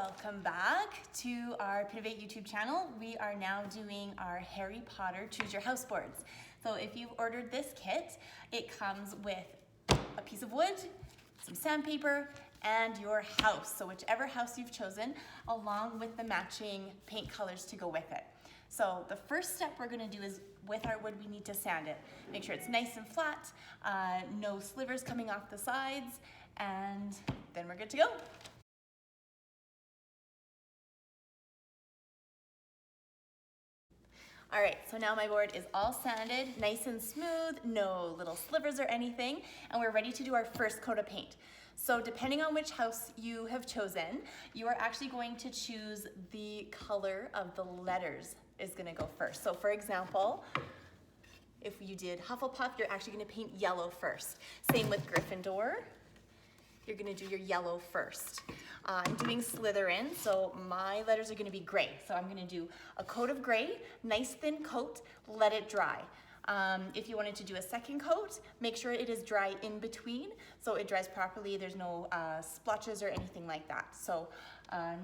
Welcome back to our Pinnovate YouTube channel. We are now doing our Harry Potter Choose Your House boards. So if you've ordered this kit, it comes with a piece of wood, some sandpaper, and your house. So whichever house you've chosen, along with the matching paint colors to go with it. So the first step we're going to do is with our wood, we need to sand it. Make sure it's nice and flat, no slivers coming off the sides, and then we're good to go. All right, so now my board is all sanded, nice and smooth, no little slivers or anything, and we're ready to do our first coat of paint. So depending on which house you have chosen, you are actually going to choose the color of the letters is gonna go first. So for example, if you did Hufflepuff, you're actually gonna paint yellow first. Same with Gryffindor. You're gonna do your yellow first. I'm doing Slytherin, so my letters are gonna be gray. So I'm gonna do a coat of gray, nice thin coat, let it dry. If you wanted to do a second coat, make sure it is dry in between so it dries properly, there's no splotches or anything like that. So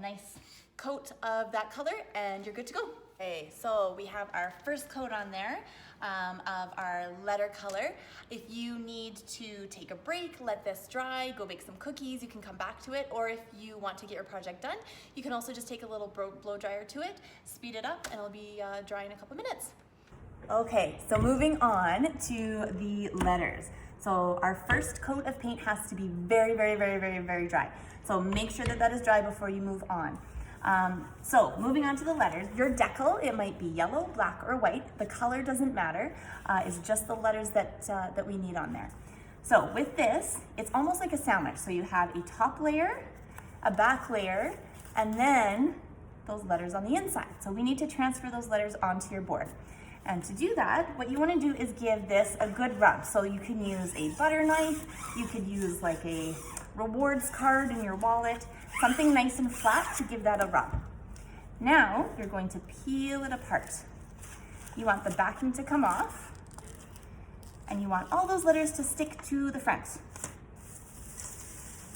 nice coat of that color and you're good to go. Okay, so we have our first coat on there of our letter color. If you need to take a break, let this dry, go bake some cookies, you can come back to it, or if you want to get your project done, you can also just take a little blow dryer to it, speed it up, and it'll be dry in a couple minutes. Okay, so moving on to the letters. So our first coat of paint has to be very, very, very, very, very dry. So make sure that that is dry before you move on. So moving on to the letters, your decal, it might be yellow, black, or white. The color doesn't matter. It's just the letters that we need on there. So with this, it's almost like a sandwich. So you have a top layer, a back layer, and then those letters on the inside. So we need to transfer those letters onto your board. And to do that, what you want to do is give this a good rub. So you can use a butter knife, you could use like a rewards card in your wallet, something nice and flat to give that a rub. Now you're going to peel it apart. You want the backing to come off, and you want all those letters to stick to the front.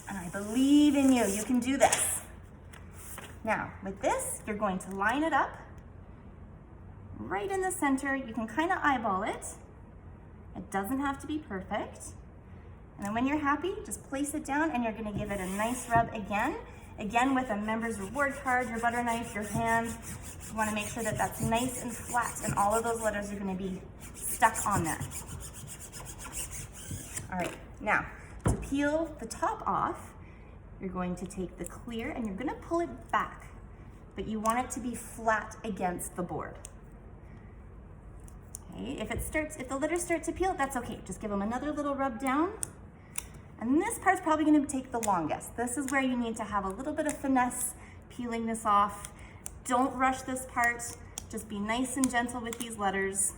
And I believe in you, you can do this. Now with this, you're going to line it up right in the center. You can kind of eyeball it. It doesn't have to be perfect. And then when you're happy, just place it down and you're gonna give it a nice rub again. Again with a member's reward card, your butter knife, your hand. You wanna make sure that that's nice and flat and all of those letters are gonna be stuck on there. All right, now to peel the top off, you're going to take the clear and you're gonna pull it back, but you want it to be flat against the board. Okay, if the letters start to peel, that's okay. Just give them another little rub down. And this part's probably gonna take the longest. This is where you need to have a little bit of finesse peeling this off. Don't rush this part. Just be nice and gentle with these letters.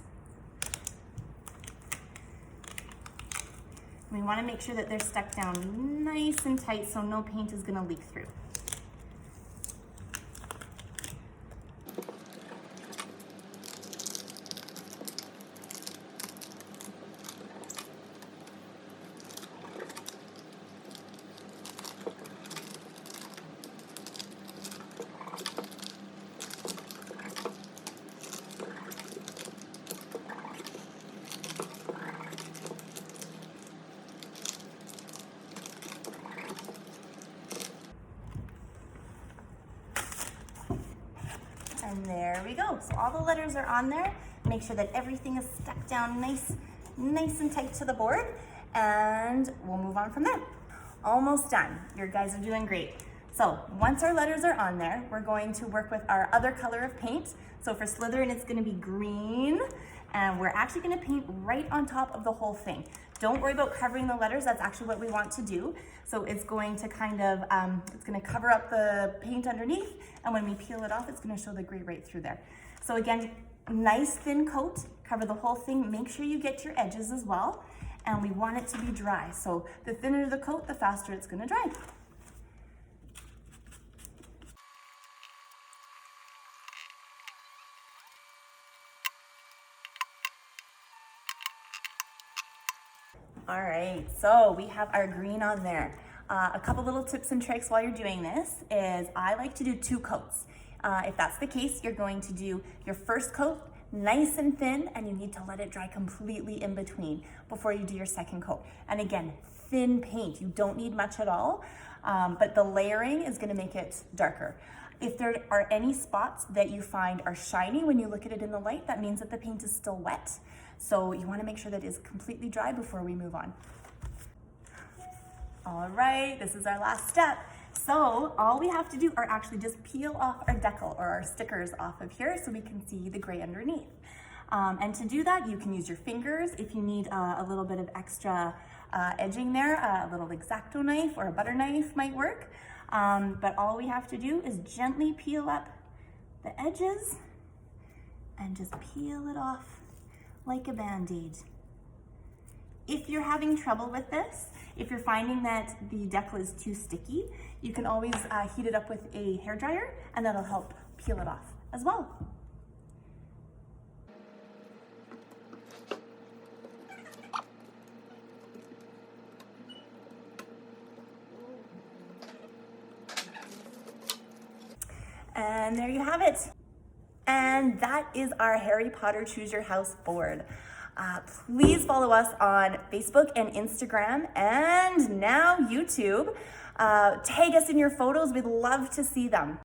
We wanna make sure that they're stuck down nice and tight so no paint is gonna leak through. And there we go. So all the letters are on there. Make sure that everything is stuck down nice and tight to the board. And we'll move on from there. Almost done. You guys are doing great. So once our letters are on there, we're going to work with our other color of paint. So for Slytherin, it's gonna be green. And we're actually gonna paint right on top of the whole thing. Don't worry about covering the letters. That's actually what we want to do. So it's going to kind of, it's gonna cover up the paint underneath. And when we peel it off, it's gonna show the gray right through there. So again, nice thin coat, cover the whole thing. Make sure you get your edges as well. And we want it to be dry. So the thinner the coat, the faster it's gonna dry. All right, so we have our green on there. A couple little tips and tricks while you're doing this is I like to do 2 coats. If that's the case, you're going to do your first coat nice and thin, and you need to let it dry completely in between before you do your second coat. And again, thin paint, you don't need much at all, but the layering is gonna make it darker. If there are any spots that you find are shiny when you look at it in the light, that means that the paint is still wet. So you wanna make sure that it is completely dry before we move on. All right, this is our last step. So all we have to do are actually just peel off our decal or our stickers off of here so we can see the gray underneath. And to do that, you can use your fingers. If you need a little bit of extra edging there, a little X-Acto knife or a butter knife might work. But all we have to do is gently peel up the edges and just peel it off like a Band-Aid. If you're having trouble with this, if you're finding that the decal is too sticky, you can always heat it up with a hairdryer and that'll help peel it off as well. And there you have it. And that is our Harry Potter Choose Your House board. Please follow us on Facebook and Instagram and now YouTube. Tag us in your photos. We'd love to see them.